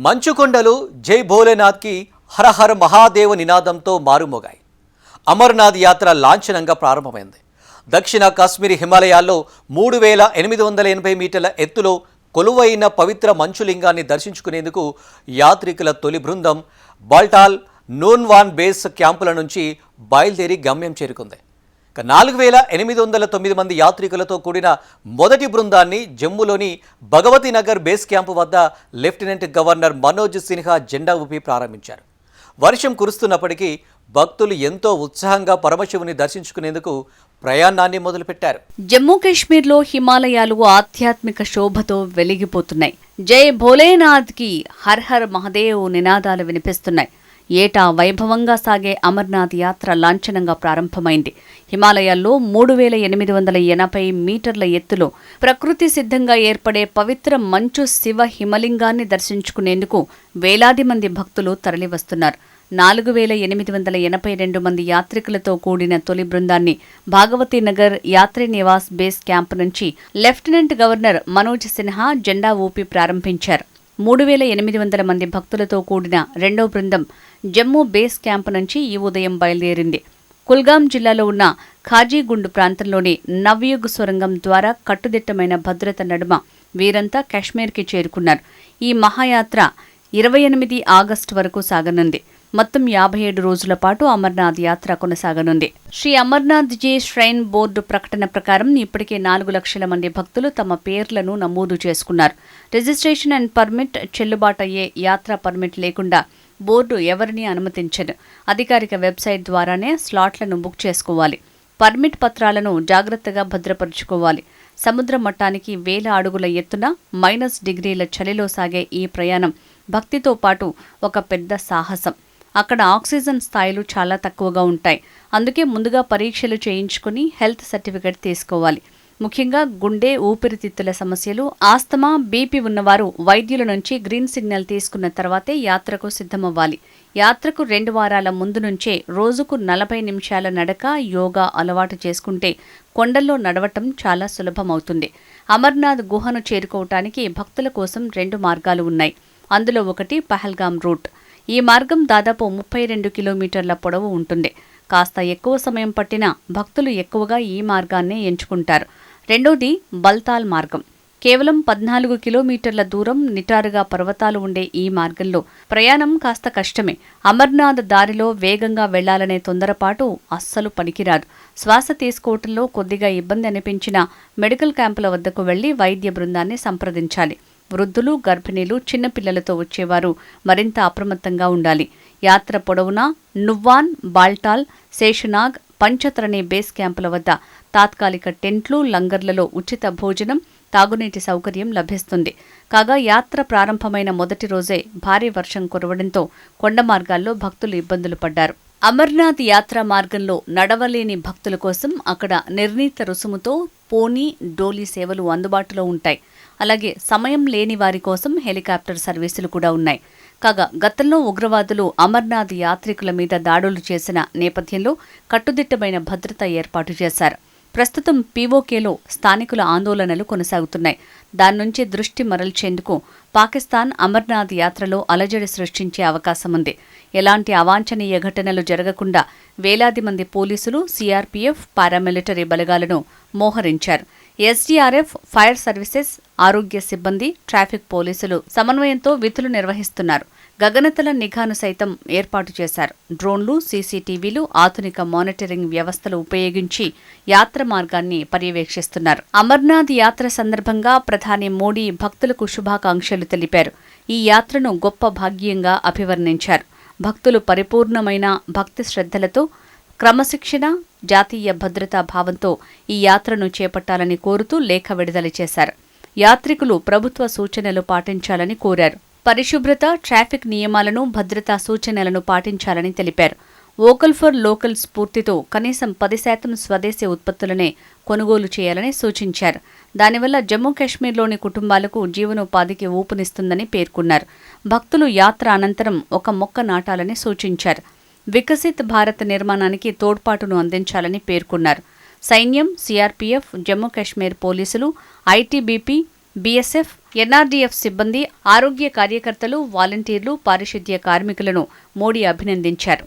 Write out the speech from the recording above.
మంచుకొండలు జై భోలేనాథ్కి హరహర మహాదేవ నినాదంతో మారుమోగాయి. అమర్నాథ్ యాత్ర లాంఛనంగా ప్రారంభమైంది. దక్షిణ కాశ్మీర్ హిమాలయాల్లో 3880 మీటర్ల ఎత్తులో కొలువైన పవిత్ర మంచులింగాన్ని దర్శించుకునేందుకు యాత్రికుల తొలి బృందం బాల్టాల్ నూన్వాన్ బేస్ క్యాంపుల నుంచి బయలుదేరి గమ్యం చేరుకుంది. 4809 మంది యాత్రికులతో కూడిన మొదటి బృందాన్ని జమ్మూలోని భగవతి నగర్ బేస్ క్యాంపు వద్ద లెఫ్టినెంట్ గవర్నర్ మనోజ్ సిన్హా జెండా ఊపి ప్రారంభించారు. వర్షం కురుస్తున్నప్పటికీ భక్తులు ఎంతో ఉత్సాహంగా పరమశివుని దర్శించుకునేందుకు ప్రయాణాన్ని మొదలుపెట్టారు. జమ్మూ కాశ్మీర్లో హిమాలయాలు ఆధ్యాత్మిక శోభతో వెలిగిపోతున్నాయి. జై భోలేనాథ్ కి హర్ హర్ మహదేవ్ నినాదాలు వినిపిస్తున్నాయి. ఏటా వైభవంగా సాగే అమర్నాథ్ యాత్ర లాంఛనంగా ప్రారంభమైంది. హిమాలయాల్లో 3880 మీటర్ల ఎత్తులో ప్రకృతి సిద్ధంగా ఏర్పడే పవిత్ర మంచు శివ హిమలింగాన్ని దర్శించుకునేందుకు వేలాది మంది భక్తులు తరలివస్తున్నారు. 4882 మంది యాత్రికులతో కూడిన తొలి బృందాన్ని భాగవతి నగర్ యాత్రి నివాస్ బేస్ క్యాంప్ నుంచి లెఫ్టినెంట్ గవర్నర్ మనోజ్ సిన్హా జెండా ఊపి ప్రారంభించారు. 3800 మంది భక్తులతో కూడిన రెండో బృందం జమ్మూ బేస్ క్యాంప్ నుంచి ఈ ఉదయం బయలుదేరింది. కుల్గాం జిల్లాలో ఉన్న ఖాజీగుండ్ ప్రాంతంలోని నవ్యుగ్ సొరంగం ద్వారా కట్టుదిట్టమైన భద్రత నడుమ వీరంతా కాశ్మీర్కి చేరుకున్నారు. ఈ మహాయాత్ర 28 ఆగస్టు వరకు సాగనుంది. మొత్తం 57 రోజుల పాటు అమర్నాథ్ యాత్ర కొనసాగనుంది. శ్రీ అమర్నాథ్ జీ ష్రైన్ బోర్డు ప్రకటన ప్రకారం ఇప్పటికే 4 లక్షల మంది భక్తులు తమ పేర్లను నమోదు చేసుకున్నారు. రిజిస్ట్రేషన్ అండ్ పర్మిట్ చెల్లుబాటయ్యే యాత్రా పర్మిట్ లేకుండా బోర్డు ఎవరిని అనుమతించదు. అధికారిక వెబ్సైట్ ద్వారానే స్లాట్లను బుక్ చేసుకోవాలి. పర్మిట్ పత్రాలను జాగ్రత్తగా భద్రపరుచుకోవాలి. సముద్ర మట్టానికి 1000 అడుగుల ఎత్తున -డిగ్రీల చలిలో సాగే ఈ ప్రయాణం భక్తితో పాటు ఒక పెద్ద సాహసం. అక్కడ ఆక్సిజన్ స్థాయిలు చాలా తక్కువగా ఉంటాయి. అందుకే ముందుగా పరీక్షలు చేయించుకుని హెల్త్ సర్టిఫికెట్ తీసుకోవాలి. ముఖ్యంగా గుండె, ఊపిరితిత్తుల సమస్యలు, ఆస్తమా, బీపీ ఉన్నవారు వైద్యుల నుంచి గ్రీన్ సిగ్నల్ తీసుకున్న తర్వాతే యాత్రకు సిద్ధమవ్వాలి. యాత్రకు 2 వారాల ముందు నుంచే రోజుకు 40 నిమిషాల నడక, యోగా అలవాటు చేసుకుంటే కొండల్లో నడవటం చాలా సులభమవుతుంది. అమర్నాథ్ గుహను చేరుకోవటానికి భక్తుల కోసం 2 మార్గాలు ఉన్నాయి. అందులో ఒకటి పహల్గాం రూట్. ఈ మార్గం దాదాపు 32 కిలోమీటర్ల పొడవు ఉంటుంది. కాస్త ఎక్కువ సమయం పట్టినా భక్తులు ఎక్కువగా ఈ మార్గాన్నే ఎంచుకుంటారు. రెండోది బల్తాల్ మార్గం. కేవలం 14 కిలోమీటర్ల దూరం నిటారుగా పర్వతాలు ఉండే ఈ మార్గంలో ప్రయాణం కాస్త కష్టమే. అమర్నాథ్ దారిలో వేగంగా వెళ్లాలనే తొందరపాటు అస్సలు పనికిరాదు. శ్వాస తీసుకోవటంలో కొద్దిగా ఇబ్బంది అనిపించినా మెడికల్ క్యాంపుల వద్దకు వెళ్లి వైద్య బృందాన్ని సంప్రదించాలి. వృద్ధులు, గర్భిణీలు, చిన్నపిల్లలతో వచ్చేవారు మరింత అప్రమత్తంగా ఉండాలి. యాత్ర పొడవునా నువ్వాన్, బాల్టాల్, శేషనాగ్, పంచతరణి బేస్ క్యాంపుల వద్ద తాత్కాలిక టెంట్లు, లంగర్లలో ఉచిత భోజనం, తాగునీటి సౌకర్యం లభిస్తుంది. కాగా యాత్ర ప్రారంభమైన మొదటి రోజే భారీ వర్షం కురవడంతో కొండ మార్గాల్లో భక్తులు ఇబ్బందులు పడ్డారు. అమర్నాథ్ యాత్రా మార్గంలో నడవలేని భక్తుల కోసం అక్కడ నిర్ణీత రుసుముతో పోనీ, డోలీ సేవలు అందుబాటులో ఉంటాయి. అలాగే సమయం లేని వారి కోసం హెలికాప్టర్ సర్వీసులు కూడా ఉన్నాయి. కాగా గతంలో ఉగ్రవాదులు అమర్నాథ్ యాత్రికుల మీద దాడులు చేసిన నేపథ్యంలో కట్టుదిట్టమైన భద్రత ఏర్పాటు చేశారు. ప్రస్తుతం పీఓకేలో స్థానికుల ఆందోళనలు కొనసాగుతున్నాయి. దాని నుంచి దృష్టి మరల్చేందుకు పాకిస్తాన్ అమర్నాథ్ యాత్రలో అలజడి సృష్టించే అవకాశం ఉంది. ఎలాంటి అవాంఛనీయ ఘటనలు జరగకుండా వేలాది మంది పోలీసులు, సిఆర్పీఎఫ్, పారామిలిటరీ బలగాలను మోహరించారు. ఎస్డీఆర్ఎఫ్, ఫైర్ సర్వీసెస్, ఆరోగ్య సిబ్బంది, ట్రాఫిక్ పోలీసులు సమన్వయంతో విధులు నిర్వహిస్తున్నారు. గగనతల నిఘాను సైతం ఏర్పాటు చేశారు. డ్రోన్లు, సీసీటీవీలు, ఆధునిక మానిటరింగ్ వ్యవస్థలు ఉపయోగించి యాత్ర మార్గాన్ని పర్యవేక్షిస్తున్నారు. అమర్నాథ్ యాత్ర సందర్భంగా ప్రధాని మోడీ భక్తులకు శుభాకాంక్షలు తెలిపారు. ఈ యాత్రను గొప్ప భాగ్యంగా అభివర్ణించారు. భక్తులు పరిపూర్ణమైన భక్తి శ్రద్ధలతో, క్రమశిక్షణ, జాతీయ భద్రతా భావంతో ఈ యాత్రను చేపట్టాలని కోరుతూ లేఖ విడుదల చేశారు. యాత్రికులు ప్రభుత్వ సూచనలు పాటించాలని కోరారు. పరిశుభ్రత, ట్రాఫిక్ నియమాలను, భద్రతా సూచనలను పాటించాలని తెలిపారు. వోకల్ ఫర్ లోకల్ స్ఫూర్తితో కనీసం 10% స్వదేశీ ఉత్పత్తులనే కొనుగోలు చేయాలని సూచించారు. దానివల్ల జమ్మూ కాశ్మీర్లోని కుటుంబాలకు జీవనోపాధికి ఊపునిస్తుందని పేర్కొన్నారు. భక్తులు యాత్ర అనంతరం ఒక మొక్క నాటాలని సూచించారు. వికసిత్ భారత్ నిర్మాణానికి తోడ్పాటును అందించాలని పేర్కొన్నారు. సైన్యం, సిఆర్పీఎఫ్, జమ్మూ కాశ్మీర్ పోలీసులు, ఐటీబీపీ, బీఎస్ఎఫ్, ఎన్ఆర్డీఎఫ్ సిబ్బంది, ఆరోగ్య కార్యకర్తలు, వాలంటీర్లు, పారిశుద్ధ్య కార్మికులను మోడీ అభినందించారు.